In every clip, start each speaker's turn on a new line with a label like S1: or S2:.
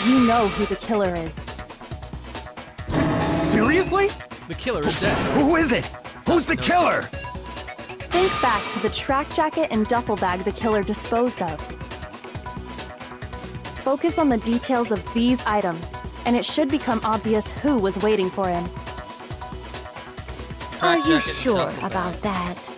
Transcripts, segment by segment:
S1: you know who the killer is.
S2: Seriously?
S3: The killer is dead.
S2: Who is it? Who's the killer?
S1: Think back to the track jacket and duffel bag the killer disposed of. Focus on the details of these items, and it should become obvious who was waiting for him.
S4: Are you sure about that?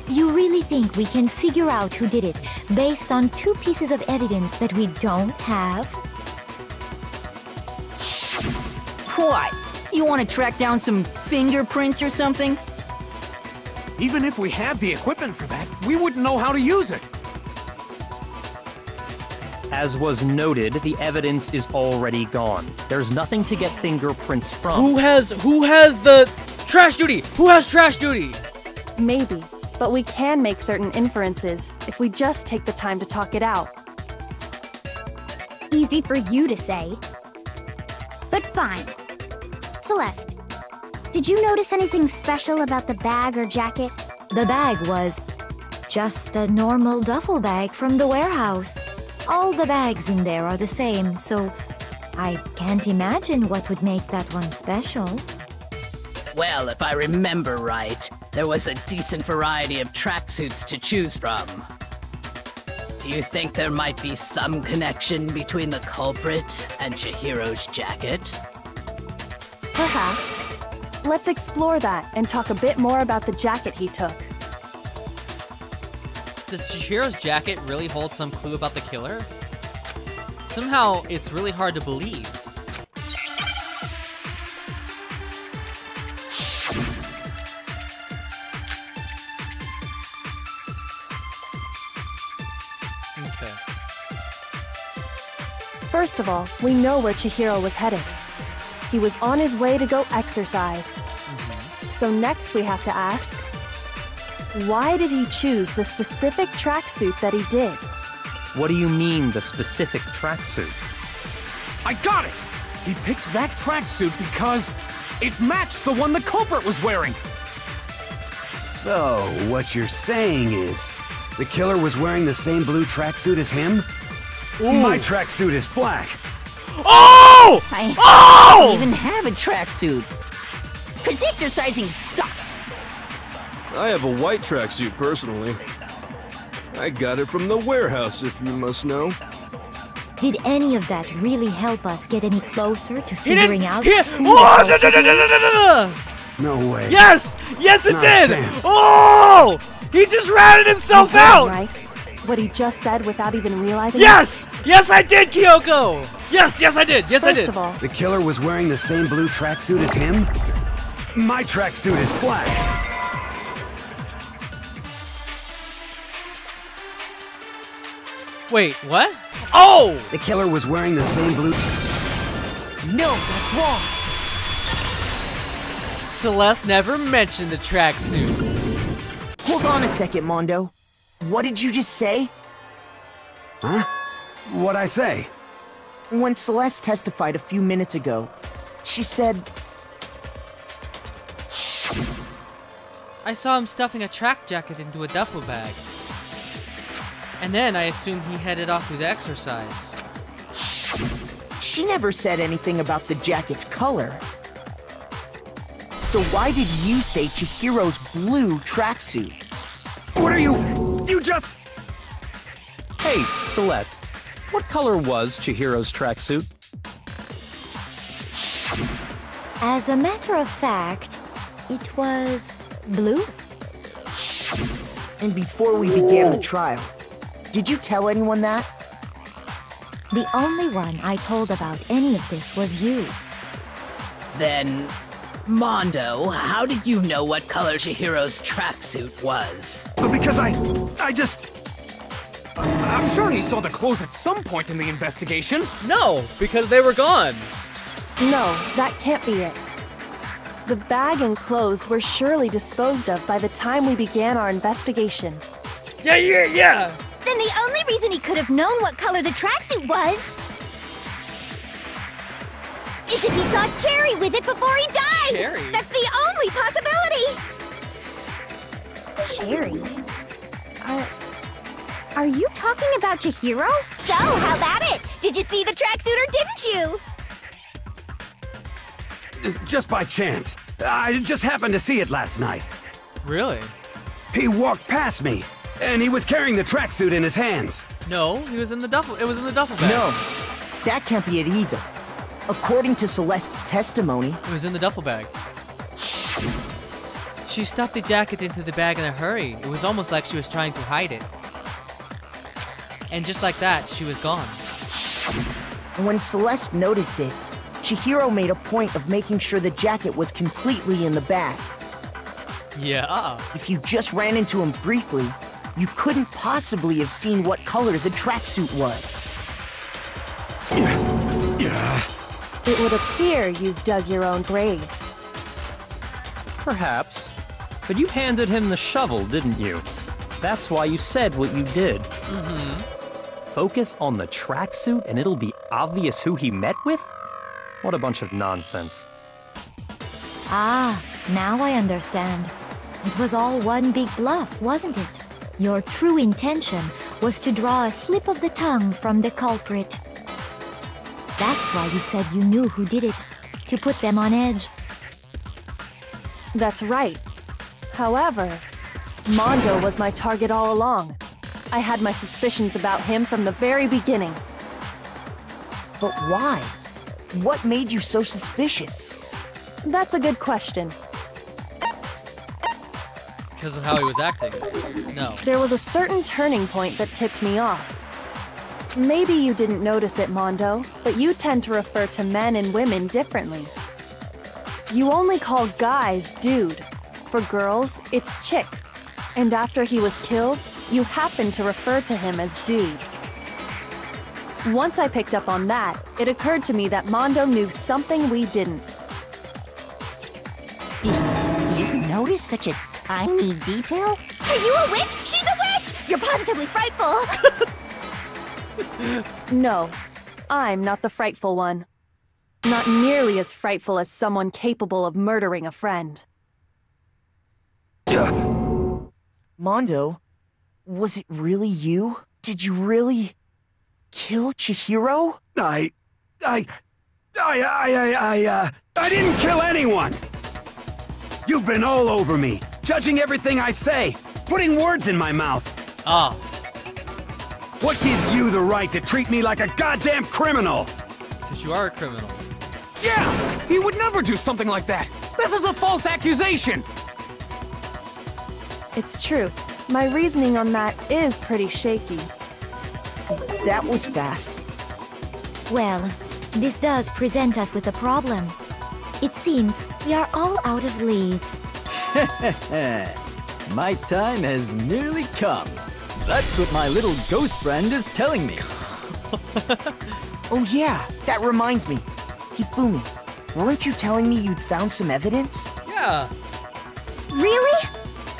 S4: You really think we can figure out who did it based on 2 pieces of evidence that we don't have?
S5: What? You want to track down some fingerprints or something?
S2: Even if we had the equipment for that, we wouldn't know how to use it.
S6: As was noted, the evidence is already gone. There's nothing to get fingerprints from.
S3: Who has the trash duty? Who has trash duty?
S1: Maybe, but we can make certain inferences if we just take the time to talk it out.
S4: Easy for you to say. But fine. Celeste, did you notice anything special about the bag or jacket? The bag was just a normal duffel bag from the warehouse. All the bags in there are the same, so I can't imagine what would make that one special.
S5: Well, if I remember right, there was a decent variety of tracksuits to choose from. Do you think there might be some connection between the culprit and Chihiro's jacket?
S1: Perhaps. Let's explore that and talk a bit more about the jacket he took.
S3: Does Chihiro's jacket really hold some clue about the killer? Somehow, it's really hard to believe. Okay.
S1: First of all, we know where Chihiro was headed. He was on his way to go exercise. So next we have to ask, why did he choose the specific tracksuit that he did?
S6: What do you mean, the specific tracksuit?
S2: I got it! He picked that tracksuit because it matched the one the culprit was wearing.
S7: So, what you're saying is, the killer was wearing the same blue tracksuit as him?
S2: Ooh.
S7: My tracksuit is black.
S3: Oh!
S5: I don't even have a tracksuit. Cause exercising sucks.
S8: I have a white tracksuit, personally. I got it from the warehouse, if you must know.
S4: Did any of that really help us get any closer to figuring out?
S7: No way.
S3: Yes! Yes, it
S7: Not a
S3: did!
S7: chance.
S3: Oh! He just ratted himself
S1: You heard
S3: out!
S1: him, right? What he just said without even realizing
S3: Yes! Yes, I did, Kyoko! Yes, yes, I did! Yes, I
S1: First
S3: did!
S1: of all,
S7: The killer was wearing the same blue tracksuit as him? My tracksuit is black.
S3: Wait, what? Oh!
S7: The killer was wearing the same blue...
S5: No, that's wrong.
S3: Celeste never mentioned the tracksuit.
S5: Hold on a second, Mondo. What did you just say?
S7: Huh? What'd I say?
S5: When Celeste testified a few minutes ago, she said...
S3: I saw him stuffing a track jacket into a duffel bag. And then I assumed he headed off to the exercise.
S5: She never said anything about the jacket's color. So why did you say Chihiro's blue tracksuit?
S7: What are you... You just...
S6: Hey, Celeste. What color was Chihiro's tracksuit?
S4: As a matter of fact, it was blue.
S5: And before we began the trial, did you tell anyone that?
S4: The only one I told about any of this was you.
S5: Then, Mondo, how did you know what color Chihiro's tracksuit was?
S2: Because I just... I'm sure he saw the clothes at some point in the investigation.
S3: No, because they were gone.
S1: no, that can't be it. The bag and clothes were surely disposed of by the time we began our investigation.
S3: Yeah!
S4: Then the only reason he could have known what color the tracksuit was is if he saw Cherry with it before he died!
S3: Cherry?
S4: That's the only possibility! Cherry? Are you talking about Chihiro? So, how about it? Did you see the tracksuit or didn't you?
S7: Just by chance. I just happened to see it last night.
S3: Really?
S7: He walked past me, and he was carrying the tracksuit in his hands.
S3: No, he was in the duffel. It was in the duffel bag.
S9: No, that can't be it either. According to Celeste's testimony,
S3: It was in the duffel bag. She stuffed the jacket into the bag in a hurry. It was almost like she was trying to hide it. And just like that, she was gone.
S9: when Celeste noticed it, Chihiro made a point of making sure the jacket was completely in the bag.
S3: Yeah.
S9: If you just ran into him briefly, you couldn't possibly have seen what color the tracksuit was.
S1: It would appear you've dug your own grave.
S6: Perhaps. But you handed him the shovel, didn't you? That's why you said what you did. Focus on the tracksuit and it'll be obvious who he met with? What a bunch of nonsense.
S4: Ah, now I understand. It was all one big bluff, wasn't it? Your true intention was to draw a slip of the tongue from the culprit. That's why you said you knew who did it, to put them on edge.
S1: That's right. However, Mondo was my target all along. I had my suspicions about him from the very beginning.
S9: But why? What made you so suspicious?
S1: That's a good question.
S3: Because of how he was acting. No.
S1: There was a certain turning point that tipped me off. Maybe you didn't notice it, Mondo, but you tend to refer to men and women differently. You only call guys dude. For girls, it's chick. And after he was killed, you happened to refer to him as dude. Once I picked up on that, it occurred to me that Mondo knew something we didn't.
S10: You noticed such a tiny detail?
S4: Are you a witch? She's a witch! You're positively frightful!
S1: No, I'm not the frightful one. Not nearly as frightful as someone capable of murdering a friend.
S9: Mondo, was it really you? Did you really kill Chihiro?
S7: I didn't kill anyone! You've been all over me, judging everything I say, putting words in my mouth.
S3: Ah.
S7: What gives you the right to treat me like a goddamn criminal?
S3: Because you are a criminal.
S2: Yeah! He would never do something like that! This is a false accusation!
S1: It's true. My reasoning on that is pretty shaky.
S9: That was fast.
S4: Well, this does present us with a problem. It seems we are all out of leads.
S11: My time has nearly come. That's what my little ghost friend is telling me.
S9: Oh yeah, that reminds me. Hifumi, weren't you telling me you'd found some evidence?
S3: Yeah.
S4: Really?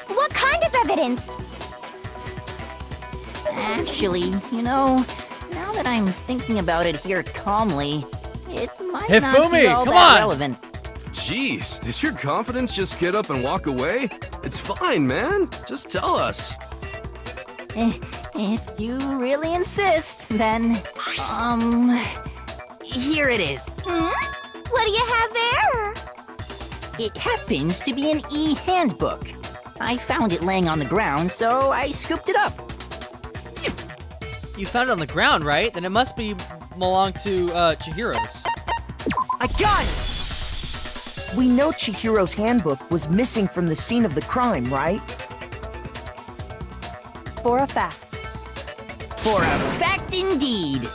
S4: What kind of evidence?
S10: Actually, you know, now that I'm thinking about it here calmly, it might not
S3: Hifumi,
S10: be all
S3: come
S10: that
S3: on!
S10: relevant.
S8: Jeez, does your confidence just get up and walk away? It's fine, man. Just tell us.
S10: If you really insist, then, here it is.
S4: What do you have there?
S10: It happens to be an e-handbook. I found it laying on the ground, so I scooped it up.
S3: You found it on the ground, right? Then it must belong to Chihiro's.
S9: I got it! We know Chihiro's handbook was missing from the scene of the crime, right?
S1: For a fact.
S10: For a fact indeed.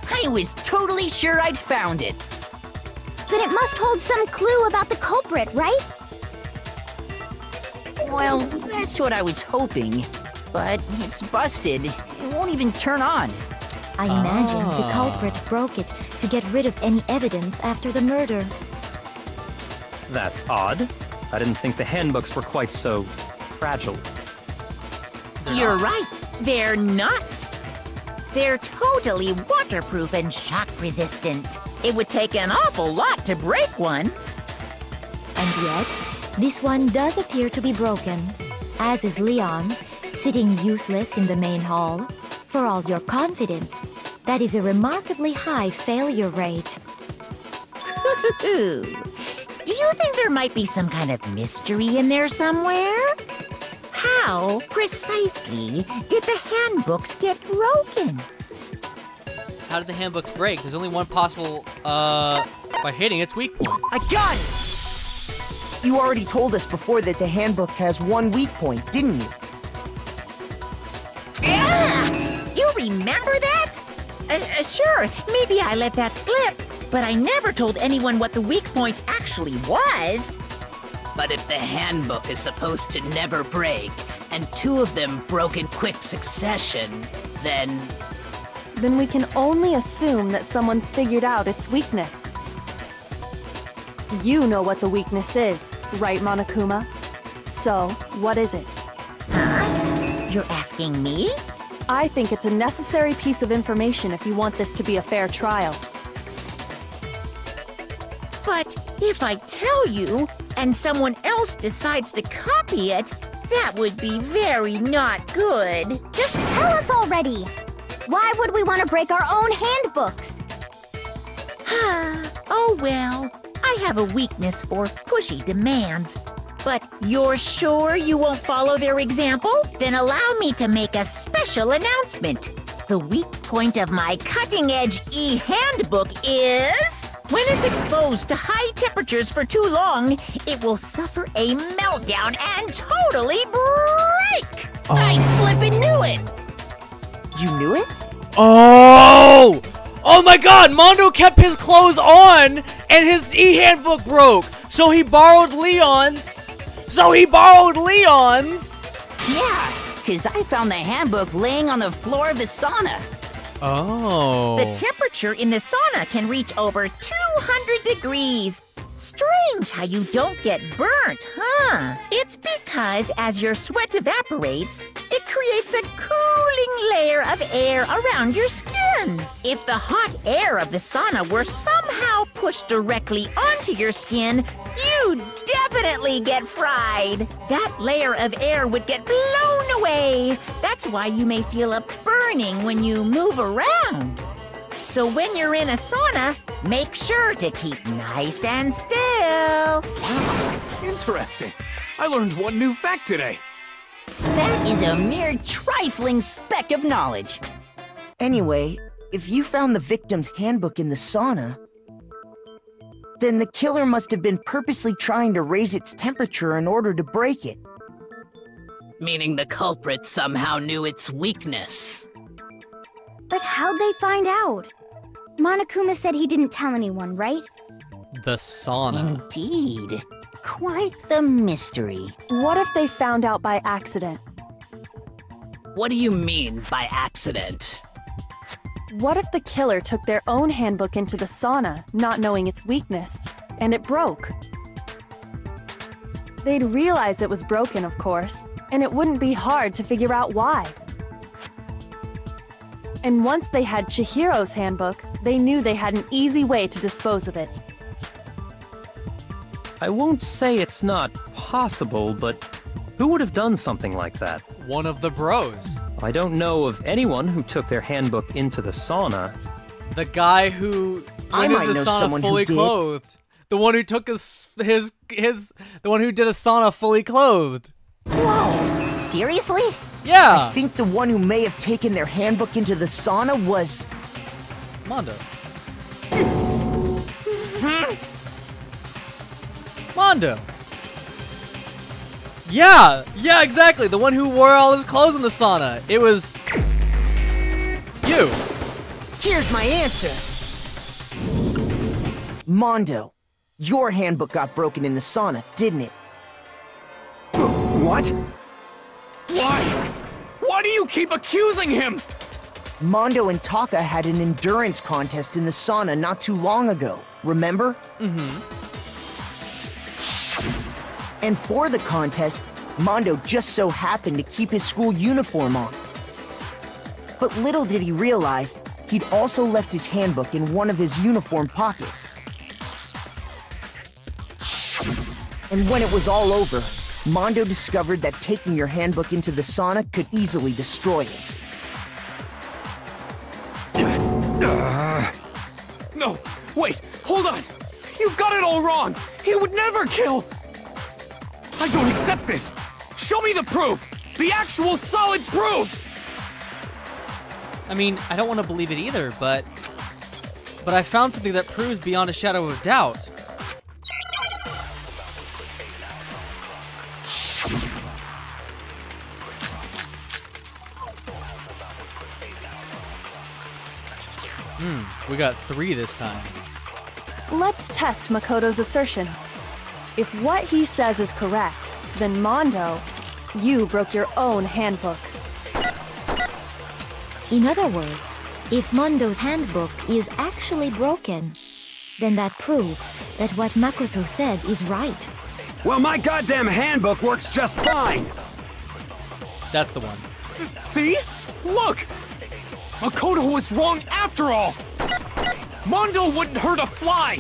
S10: I was totally sure I'd found it.
S4: Then it must hold some clue about the culprit, right?
S10: Well, that's what I was hoping. But it's busted. It won't even turn on.
S4: I imagine the culprit broke it to get rid of any evidence after the murder.
S6: That's odd. I didn't think the handbooks were quite so fragile.
S12: You're right. They're not. They're totally waterproof and shock resistant. It would take an awful lot to break one.
S4: And yet, this one does appear to be broken, as is Leon's, sitting useless in the main hall. For all your confidence, that is a remarkably high failure rate.
S12: Do you think there might be some kind of mystery in there somewhere? How precisely did the handbooks get broken?
S3: How did the handbooks break? There's only one possible, by hitting its weak point.
S9: I got it! You already told us before that the handbook has one weak point, didn't you?
S12: Yeah! You remember that? Sure, maybe I let that slip, but I never told anyone what the weak point actually was.
S5: But if the handbook is supposed to never break, and two of them broke in quick succession, then
S1: we can only assume that someone's figured out its weakness. You know what the weakness is, right, Monokuma? So, what is it?
S12: Huh? You're asking me?
S1: I think it's a necessary piece of information if you want this to be a fair trial.
S12: But if I tell you, and someone else decides to copy it, that would be very not good.
S4: Just tell us already! Why would we want to break our own handbooks?
S12: Oh well, I have a weakness for pushy demands. But you're sure you won't follow their example? Then allow me to make a special announcement. The weak point of my cutting-edge e-handbook is... when it's exposed to high temperatures for too long, it will suffer a meltdown and totally break!
S3: Oh.
S12: I flippin' knew it!
S9: You knew it?
S3: Oh! Oh my god, Mondo kept his clothes on and his e-handbook broke. So he borrowed Leon's.
S10: Yeah, because I found the handbook laying on the floor of the sauna.
S3: Oh.
S12: The temperature in the sauna can reach over 200 degrees. Strange how you don't get burnt, huh? It's because as your sweat evaporates, it creates a cooling layer of air around your skin. If the hot air of the sauna were somehow pushed directly onto your skin, you'd definitely get fried. That layer of air would get blown away. That's why you may feel a burning when you move around. So when you're in a sauna, make sure to keep nice and still.
S2: Wow, interesting. I learned one new fact today.
S10: That is a mere trifling speck of knowledge.
S9: Anyway, if you found the victim's handbook in the sauna, then the killer must have been purposely trying to raise its temperature in order to break it.
S5: meaning the culprit somehow knew its weakness.
S4: But how'd they find out? Monokuma said he didn't tell anyone, right?
S3: The sauna.
S10: Indeed. Quite the mystery.
S1: What if they found out by accident?
S5: What do you mean by accident?
S1: What if the killer took their own handbook into the sauna, not knowing its weakness, and it broke? They'd realize it was broken, of course, and it wouldn't be hard to figure out why. And once they had Chihiro's handbook, they knew they had an easy way to dispose of it.
S6: I won't say it's not possible, but who would have done something like that?
S3: One of the bros.
S6: I don't know of anyone who took their handbook into the sauna.
S3: The guy who went into the sauna fully clothed. The one who took the one who did a sauna fully clothed.
S10: Whoa! Seriously?
S3: Yeah!
S9: I think the one who may have taken their handbook into the sauna was...
S3: Mondo. Mondo. Yeah, exactly. The one who wore all his clothes in the sauna. It was... you.
S9: Here's my answer. Mondo, your handbook got broken in the sauna, didn't it?
S2: What? Why? Why do you keep accusing him?
S9: Mondo and Taka had an endurance contest in the sauna not too long ago, remember?
S3: Mm-hmm.
S9: And for the contest, Mondo just so happened to keep his school uniform on. But little did he realize, he'd also left his handbook in one of his uniform pockets. And when it was all over, Mondo discovered that taking your handbook into the sauna could easily destroy it.
S2: No, wait, hold on. You've got it all wrong. He would never kill. I don't accept this. Show me the proof. The actual solid proof.
S3: I mean, I don't want to believe it either, but I found something that proves beyond a shadow of doubt. We got 3 this time.
S1: Let's test Makoto's assertion. If what he says is correct, then Mondo, you broke your own handbook.
S4: In other words, if Mondo's handbook is actually broken, then that proves that what Makoto said is right.
S7: Well, my goddamn handbook works just fine!
S3: That's the one.
S2: See? Look! Makoto was wrong after all! Mondo wouldn't hurt a fly!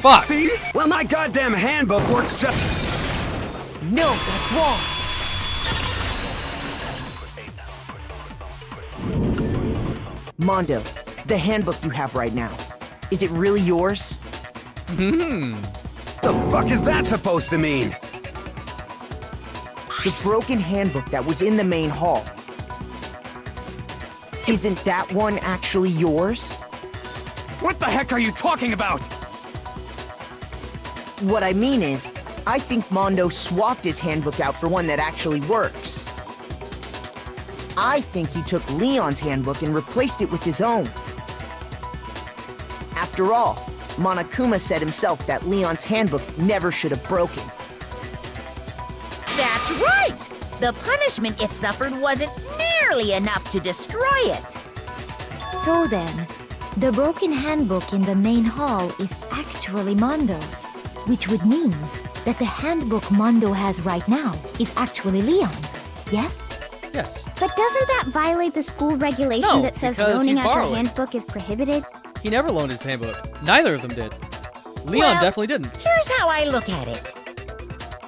S3: Fuck!
S2: See?
S7: Well, my goddamn handbook works just...
S9: No, that's wrong! Mondo, the handbook you have right now, is it really yours?
S7: The fuck is that supposed to mean?
S9: The broken handbook that was in the main hall. Isn't that one actually yours?
S2: What the heck are you talking about?
S9: What I mean is, I think Mondo swapped his handbook out for one that actually works. I think he took Leon's handbook and replaced it with his own. After all, Monokuma said himself that Leon's handbook never should have broken.
S12: That's right! The punishment it suffered wasn't nearly enough to destroy it.
S4: So then, the broken handbook in the main hall is actually Mondo's, which would mean that the handbook Mondo has right now is actually Leon's, yes?
S3: Yes.
S13: But doesn't that violate the school regulation that says
S3: because
S13: loaning
S3: he's
S13: out your
S3: borrowing.
S13: handbook is prohibited?
S3: He never loaned his handbook. Neither of them did. Leon definitely didn't.
S12: Here's how I look at it.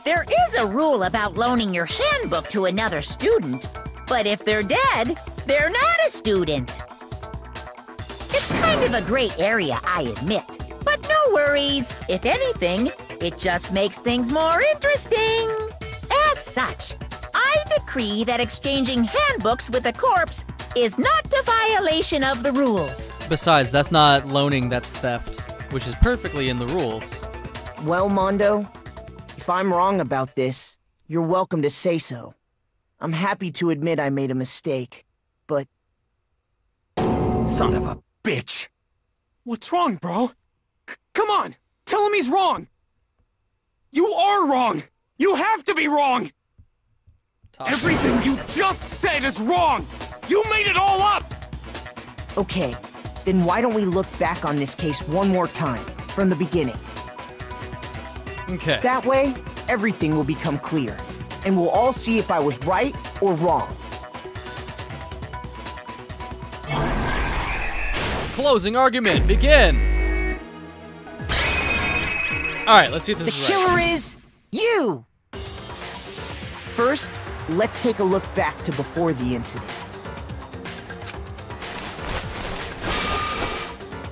S12: There is a rule about loaning your handbook to another student, but if they're dead, they're not a student. It's kind of a gray area, I admit. But no worries. If anything, it just makes things more interesting. As such, I decree that exchanging handbooks with a corpse is not a violation of the rules.
S3: Besides, that's not loaning, that's theft, which is perfectly in the rules.
S9: Well, Mondo, if I'm wrong about this, you're welcome to say so. I'm happy to admit I made a mistake, but...
S2: Son of a bitch! What's wrong, bro? Come on! Tell him he's wrong! You are wrong! You have to be wrong! Everything you just said is wrong! You made it all up!
S9: Okay, then why don't we look back on this case one more time, from the beginning?
S3: Okay.
S9: That way, everything will become clear, and we'll all see if I was right or wrong.
S3: Closing argument, begin! Alright, let's see if this
S9: The
S3: is
S9: killer
S3: right.
S9: is you! First, let's take a look back to before the incident.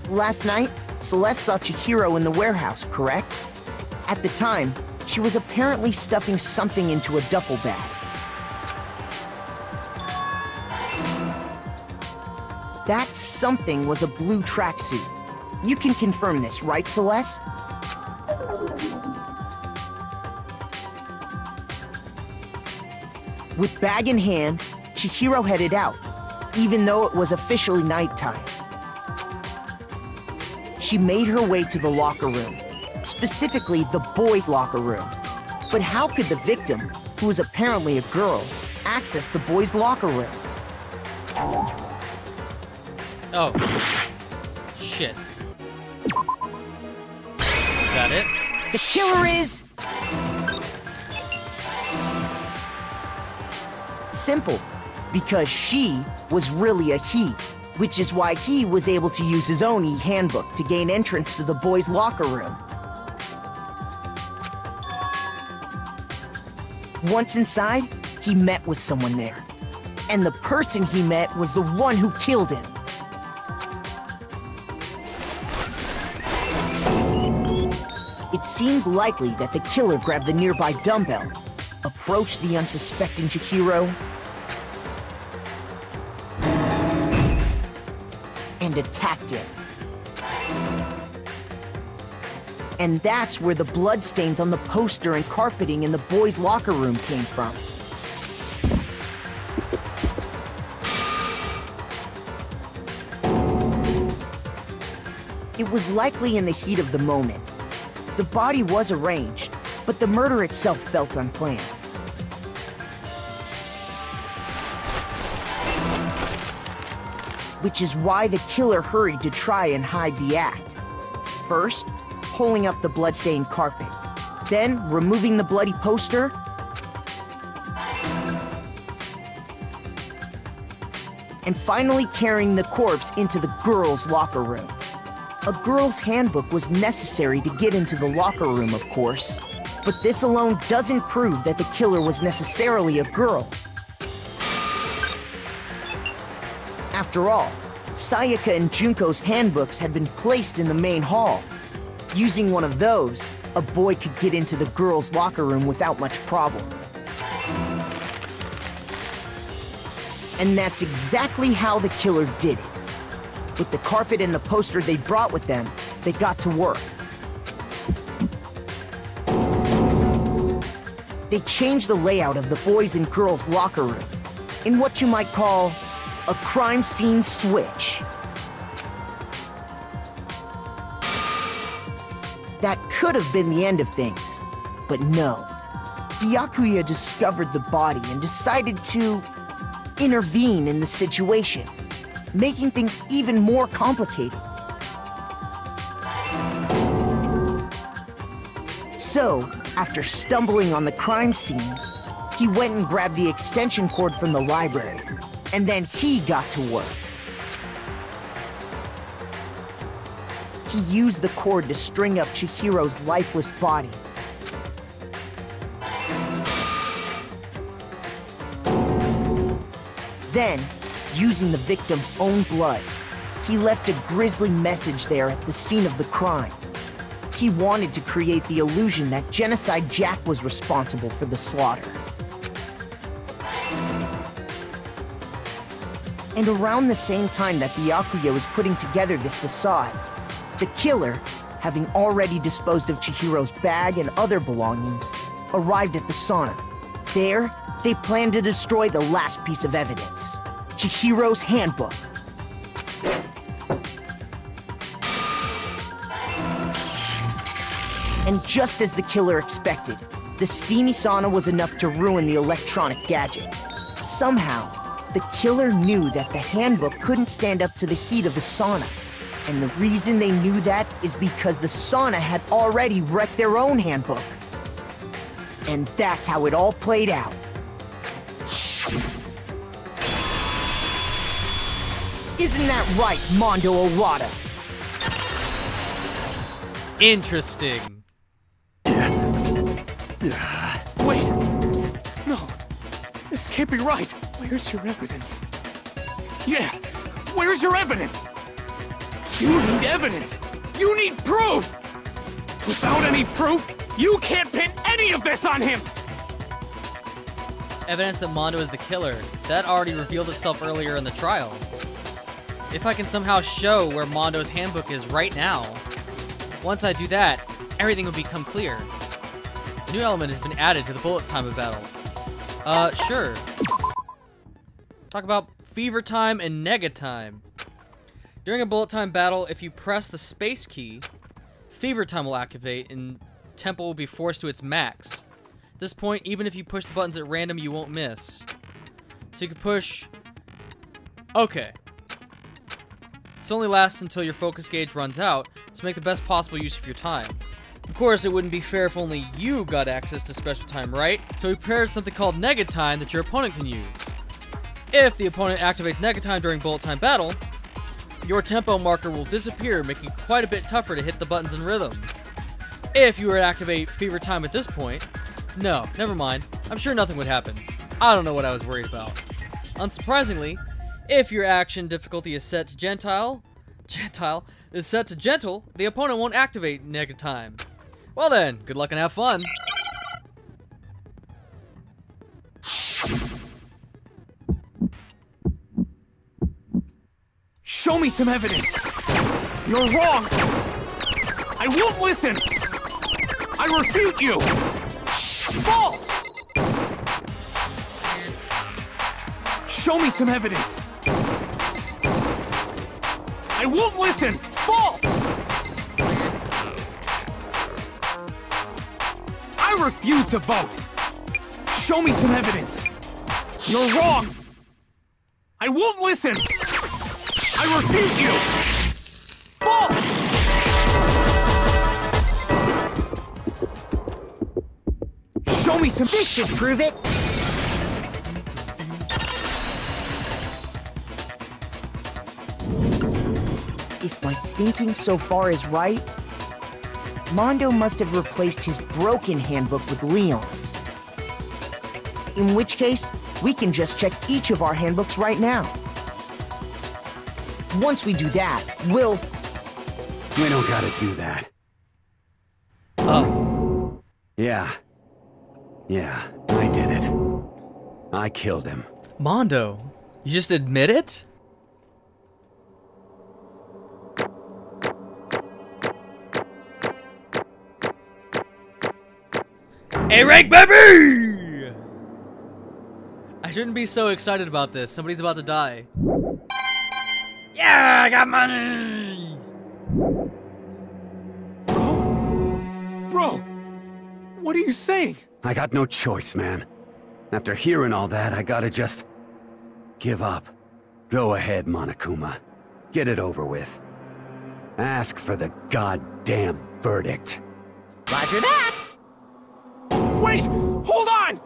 S9: Last night, Celeste saw Chihiro in the warehouse, correct? At the time, she was apparently stuffing something into a duffel bag. That something was a blue tracksuit. You can confirm this, right, Celeste? With bag in hand, Chihiro headed out, even though it was officially nighttime. She made her way to the locker room, specifically the boys' locker room. But how could the victim, who was apparently a girl, access the boys' locker room?
S3: Oh. Shit. Is that it?
S9: The killer is... simple, because she was really a he, which is why he was able to use his own e-handbook to gain entrance to the boys' locker room. Once inside, he met with someone there. And the person he met was the one who killed him. It seems likely that the killer grabbed the nearby dumbbell, approached the unsuspecting Chihiro, and attacked him. And that's where the bloodstains on the poster and carpeting in the boys' locker room came from. It was likely in the heat of the moment. The body was arranged, but the murder itself felt unplanned. Which is why the killer hurried to try and hide the act. First, pulling up the bloodstained carpet, then removing the bloody poster, and finally carrying the corpse into the girls' locker room. A girl's handbook was necessary to get into the locker room, of course, but this alone doesn't prove that the killer was necessarily a girl. After all, Sayaka and Junko's handbooks had been placed in the main hall. Using one of those, a boy could get into the girls' locker room without much problem. And that's exactly how the killer did it. With the carpet and the poster they brought with them, they got to work. They changed the layout of the boys' and girls' locker room in what you might call a crime scene switch. That could have been the end of things, but no. Byakuya discovered the body and decided to intervene in the situation, making things even more complicated. So, after stumbling on the crime scene, he went and grabbed the extension cord from the library, and then he got to work. He used the cord to string up Chihiro's lifeless body. Then, using the victim's own blood, he left a grisly message there at the scene of the crime. He wanted to create the illusion that Genocide Jack was responsible for the slaughter. And around the same time that Byakuya was putting together this facade, the killer, having already disposed of Chihiro's bag and other belongings, arrived at the sauna. There, they planned to destroy the last piece of evidence, Chihiro's handbook. And just as the killer expected, the steamy sauna was enough to ruin the electronic gadget. Somehow, the killer knew that the handbook couldn't stand up to the heat of the sauna. And the reason they knew that is because the sauna had already wrecked their own handbook. And that's how it all played out. Isn't that right, Mondo Owada?
S3: Interesting.
S2: Wait! No, this can't be right. Where's your evidence? Yeah, where's your evidence? You need evidence! You need proof! Without any proof, you can't pin any of this on him!
S3: Evidence that Mondo is the killer. That already revealed itself earlier in the trial. If I can somehow show where Mondo's handbook is right now, once I do that, everything will become clear. A new element has been added to the bullet time of battles. Sure. Talk about fever time and nega time. During a bullet time battle, if you press the space key, fever time will activate and tempo will be forced to its max. At this point, even if you push the buttons at random, you won't miss. So you can push... Okay. This only lasts until your focus gauge runs out, so make the best possible use of your time. Of course, it wouldn't be fair if only you got access to special time, right? So we prepared something called nega time that your opponent can use. If the opponent activates nega time during bullet time battle, your tempo marker will disappear, making it quite a bit tougher to hit the buttons in rhythm. If you were to activate fever time at this point, no, never mind. I'm sure nothing would happen. I don't know what I was worried about. Unsurprisingly, if your action difficulty is set to gentle, the opponent won't activate negative time. Well then, good luck and have fun.
S2: Show me some evidence. You're wrong. I won't listen. I refute you. False. Show me some evidence. I won't listen. False. I refuse to vote. Show me some evidence. You're wrong. I won't listen. I refute you. False. Show me some.
S9: This should prove it. If my thinking so far is right, Mondo must have replaced his broken handbook with Leon's. In which case, we can just check each of our handbooks right now. Once we do that, we'll...
S7: We don't gotta do that.
S3: Oh.
S7: Yeah, I did it. I killed him.
S3: Mondo, you just admit it? A rank, baby! I shouldn't be so excited about this. Somebody's about to die. Yeah, I got money!
S2: Bro, what are you saying?
S7: I got no choice, man. After hearing all that, I gotta just... give up. Go ahead, Monokuma. Get it over with. Ask for the goddamn verdict.
S12: Roger that!
S2: Wait! Hold on!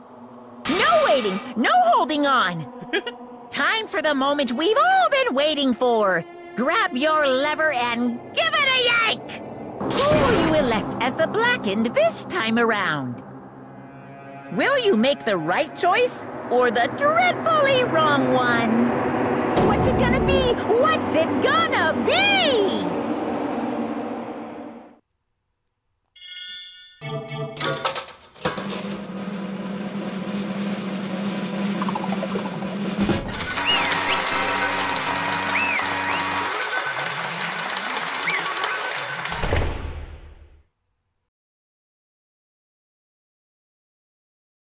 S12: No waiting! No holding on! Time for the moment we've all been waiting for! Grab your lever and give it a yank! Who will you elect as the Blackened this time around? Will you make the right choice or the dreadfully wrong one? What's it gonna be? What's it gonna be?